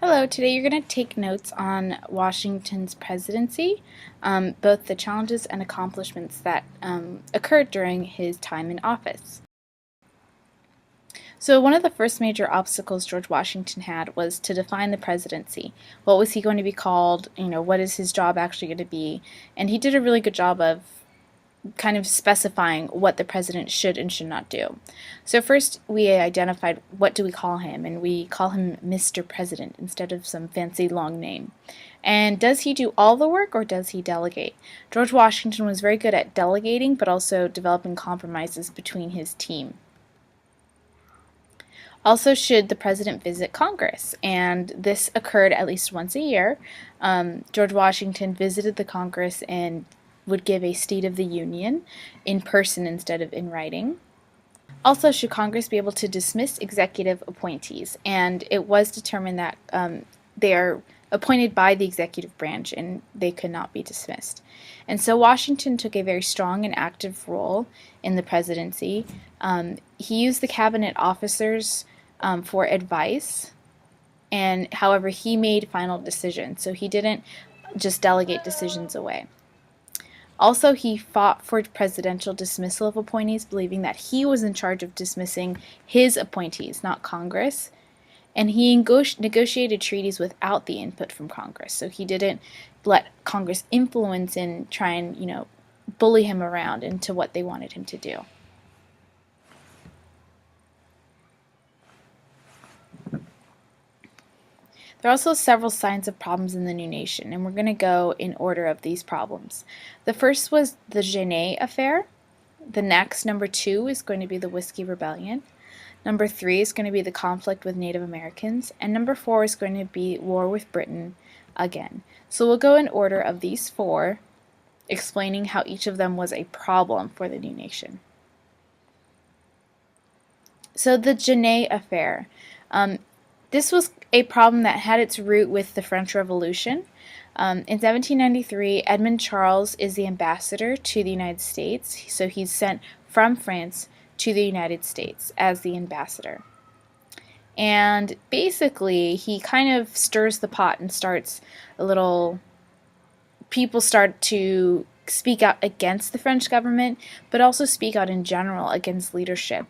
Hello, today you're going to take notes on Washington's presidency, both the challenges and accomplishments that occurred during his time in office. So one of the first major obstacles George Washington had was to define the presidency. What was he going to be called? What is his job actually going to be? And he did a really good job of kind of specifying what the president should and should not do. So first we identified what do we call him, and we call him Mr. President instead of some fancy long name. And does he do all the work or does he delegate? George Washington was very good at delegating, but also developing compromises between his team. Also, should the president visit Congress? And this occurred at least once a year. George Washington visited the Congress and would give a State of the Union in person instead of in writing. Also, should Congress be able to dismiss executive appointees? And it was determined that they are appointed by the executive branch and they could not be dismissed. And so Washington took a very strong and active role in the presidency. He used the cabinet officers for advice, and however, he made final decisions, so he didn't just delegate decisions away. Also, he fought for presidential dismissal of appointees, believing that he was in charge of dismissing his appointees, not Congress. And he negotiated treaties without the input from Congress. So he didn't let Congress influence and try and, bully him around into what they wanted him to do. There are also several signs of problems in the new nation, and we're going to go in order of these problems. The first was the Genet affair. The next, number 2, is going to be the Whiskey Rebellion. Number 3 is going to be the conflict with Native Americans. And number 4 is going to be war with Britain again. So we'll go in order of these 4, explaining how each of them was a problem for the new nation. So the Genet affair. This was a problem that had its root with the French Revolution. In 1793, Edmund Charles is the ambassador to the United States, so he's sent from France to the United States as the ambassador. And basically, he kind of stirs the pot and starts people start to speak out against the French government, but also speak out in general against leadership.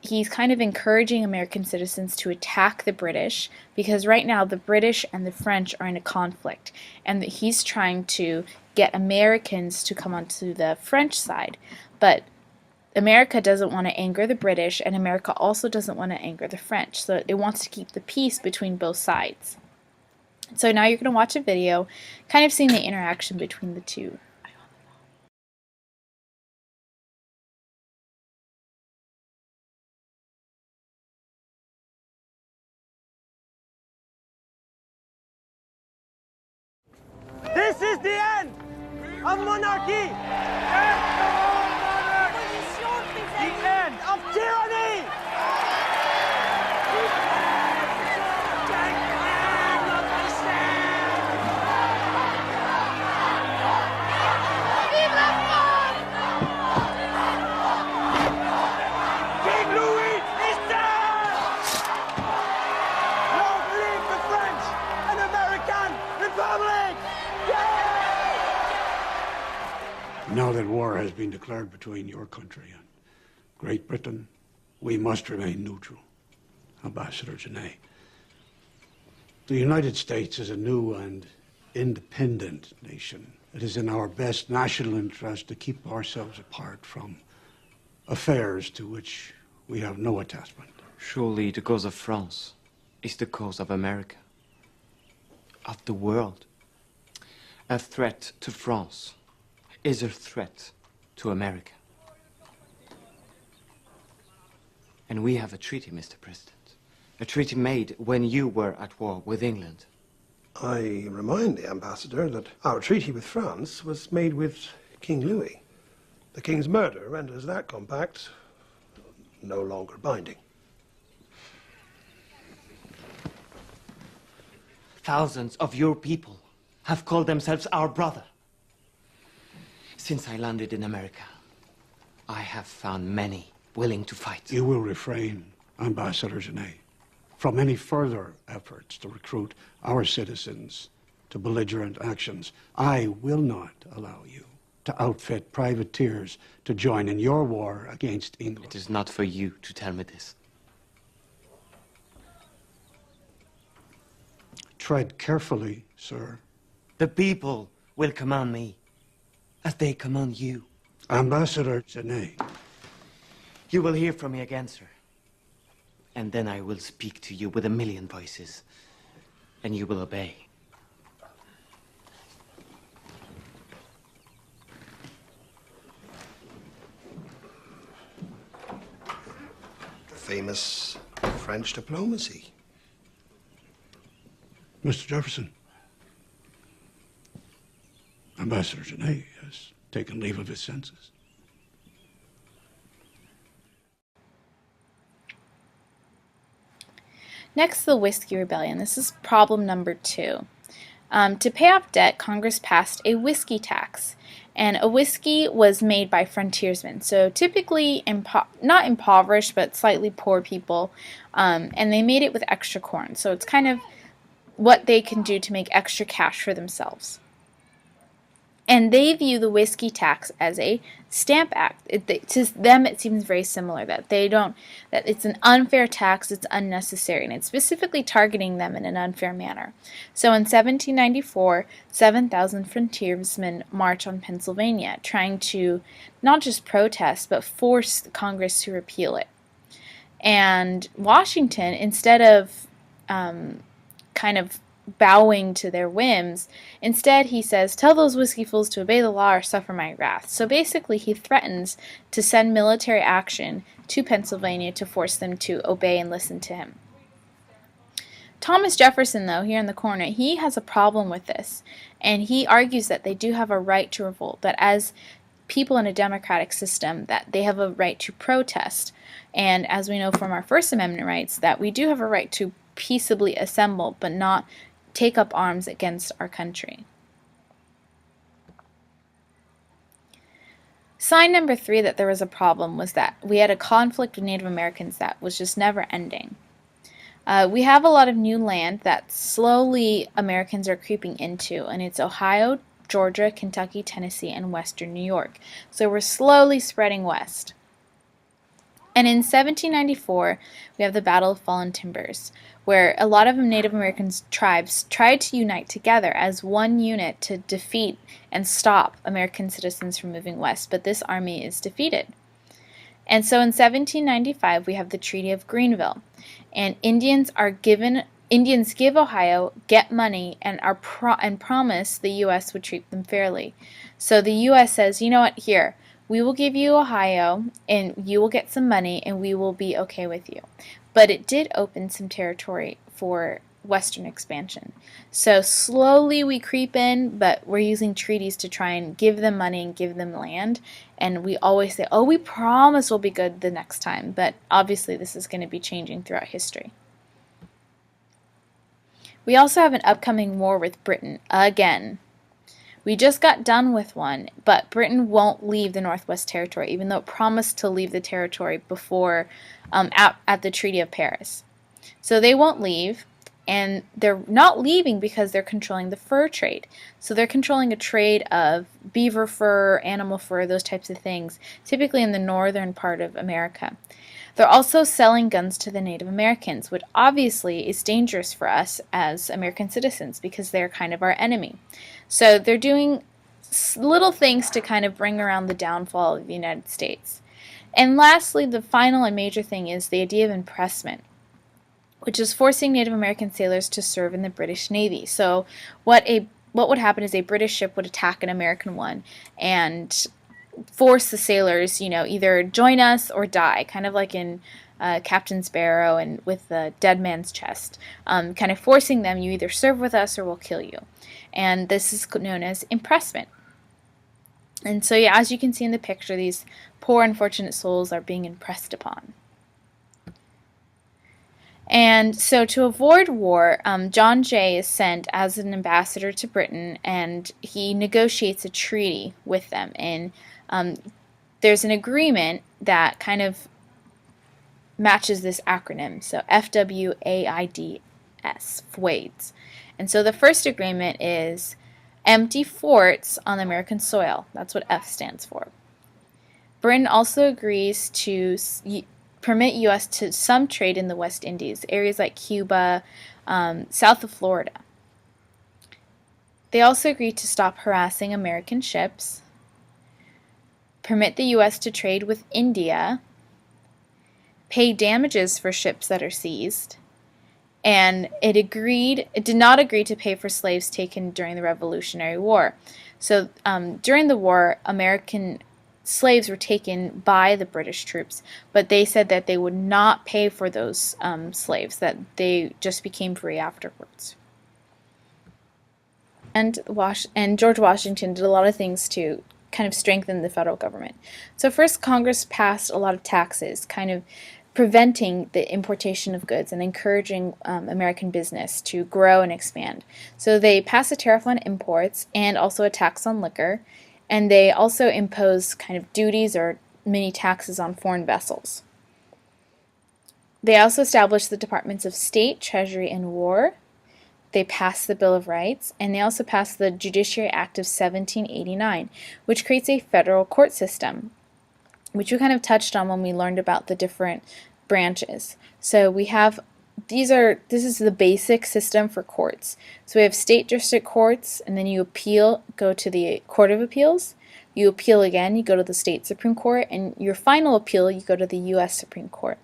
He's kind of encouraging American citizens to attack the British, because right now the British and the French are in a conflict, and that he's trying to get Americans to come onto the French side. But America doesn't want to anger the British, and America also doesn't want to anger the French, so it wants to keep the peace between both sides. So now you're going to watch a video kind of seeing the interaction between the two. This is the end of monarchy! The end of tyranny! King Louis is dead! Long live the French and American Republic! Now that war has been declared between your country and Great Britain, we must remain neutral. Ambassador Genet. The United States is a new and independent nation. It is in our best national interest to keep ourselves apart from affairs to which we have no attachment. Surely the cause of France is the cause of America, of the world. A threat to France is a threat to America. And we have a treaty, Mr. President. A treaty made when you were at war with England. I remind the ambassador that our treaty with France was made with King Louis. The king's murder renders that compact no longer binding. Thousands of your people have called themselves our brother. Since I landed in America, I have found many willing to fight. You will refrain, Ambassador Genet. from any further efforts to recruit our citizens to belligerent actions. I will not allow you to outfit privateers to join in your war against England. It is not for you to tell me this. Tread carefully, sir. The people will command me, as they command you. Ambassador Genet. You will hear from me again, sir. And then I will speak to you with a million voices, and you will obey. Famous French diplomacy. Mr. Jefferson, Ambassador Genet has taken leave of his senses. Next, the Whiskey Rebellion. This is problem number 2. To pay off debt, Congress passed a whiskey tax. And a whiskey was made by frontiersmen, so typically not impoverished, but slightly poor people. And they made it with extra corn. So it's kind of what they can do to make extra cash for themselves. And they view the whiskey tax as a stamp act. To them, it seems very similar, that it's an unfair tax, it's unnecessary, and it's specifically targeting them in an unfair manner. So in 1794, 7,000 frontiersmen march on Pennsylvania, trying to not just protest, but force Congress to repeal it. And Washington, instead of kind of bowing to their whims, instead he says, "Tell those whiskey fools to obey the law or suffer my wrath." So basically he threatens to send military action to Pennsylvania to force them to obey and listen to him. Thomas Jefferson, though, here in the corner, he has a problem with this, and he argues that they do have a right to revolt, that as people in a democratic system, that they have a right to protest, and as we know from our First Amendment rights, that we do have a right to peaceably assemble, but not take up arms against our country. Sign number 3 that there was a problem was that we had a conflict with Native Americans that was just never ending. We have a lot of new land that slowly Americans are creeping into, and it's Ohio, Georgia, Kentucky, Tennessee, and western New York. So we're slowly spreading west. And in 1794, we have the Battle of Fallen Timbers, where a lot of Native American tribes tried to unite together as one unit to defeat and stop American citizens from moving west, but this army is defeated. And so in 1795, we have the Treaty of Greenville, and Indians give Ohio, get money, and promise the U.S. would treat them fairly. So the U.S. says, you know what, here, we will give you Ohio, and you will get some money, and we will be okay with you. But it did open some territory for western expansion. So slowly we creep in, but we're using treaties to try and give them money and give them land. And we always say, oh, we promise we'll be good the next time. But obviously this is going to be changing throughout history. We also have an upcoming war with Britain again. We just got done with one, but Britain won't leave the Northwest Territory, even though it promised to leave the territory before at the Treaty of Paris. So they won't leave, and they're not leaving because they're controlling the fur trade. So they're controlling a trade of beaver fur, animal fur, those types of things, typically in the northern part of America. They're also selling guns to the Native Americans, which obviously is dangerous for us as American citizens because they're kind of our enemy. So they're doing little things to kind of bring around the downfall of the United States. And lastly, the final and major thing is the idea of impressment, which is forcing Native American sailors to serve in the British Navy. So what would happen is a British ship would attack an American one and force the sailors, either join us or die, kind of like in Captain Sparrow and with the Dead Man's Chest, kind of forcing them, you either serve with us or we'll kill you. And this is known as impressment. And so, yeah, as you can see in the picture, these poor, unfortunate souls are being impressed upon. And so to avoid war, John Jay is sent as an ambassador to Britain, and he negotiates a treaty with them. And there's an agreement that kind of matches this acronym. So FWAIDS, FWAIDS. And so the first agreement is empty forts on American soil. That's what F stands for. Britain also agrees to permit U.S. to some trade in the West Indies, areas like Cuba, south of Florida. They also agreed to stop harassing American ships, permit the U.S. to trade with India, pay damages for ships that are seized, and it did not agree to pay for slaves taken during the Revolutionary War. So during the war, American slaves were taken by the British troops, but they said that they would not pay for those slaves, that they just became free afterwards. And George Washington did a lot of things to kind of strengthen the federal government. So first, Congress passed a lot of taxes, kind of preventing the importation of goods and encouraging American business to grow and expand. So they passed a tariff on imports and also a tax on liquor, and they also imposed kind of duties or mini taxes on foreign vessels. They also established the Departments of State, Treasury, and War. They passed the Bill of Rights, and they also passed the Judiciary Act of 1789, which creates a federal court system, which we kind of touched on when we learned about the different branches. So we have this is the basic system for courts. So we have state district courts, and then you appeal, go to the Court of Appeals. You appeal again, you go to the state Supreme Court, and your final appeal, you go to the U.S. Supreme Court.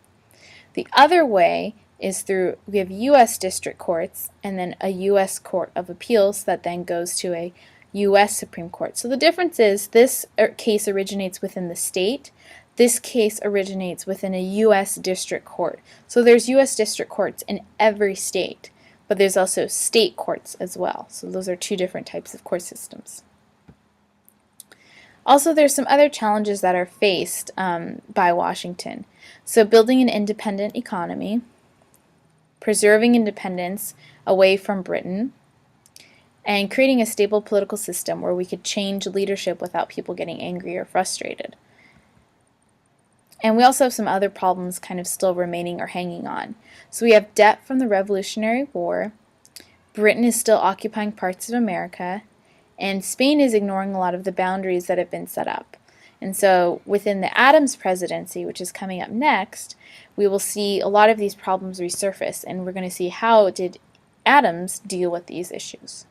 The other way is we have U.S. district courts and then a U.S. Court of Appeals that then goes to a U.S. Supreme Court. So the difference is this case originates within the state. This case originates within a U.S. district court. So there's U.S. district courts in every state, but there's also state courts as well. So those are two different types of court systems. Also, there's some other challenges that are faced by Washington. So building an independent economy, preserving independence away from Britain, and creating a stable political system where we could change leadership without people getting angry or frustrated. And we also have some other problems kind of still remaining or hanging on. So we have debt from the Revolutionary War, Britain is still occupying parts of America, and Spain is ignoring a lot of the boundaries that have been set up. And so within the Adams presidency, which is coming up next, we will see a lot of these problems resurface, and we're going to see how did Adams deal with these issues.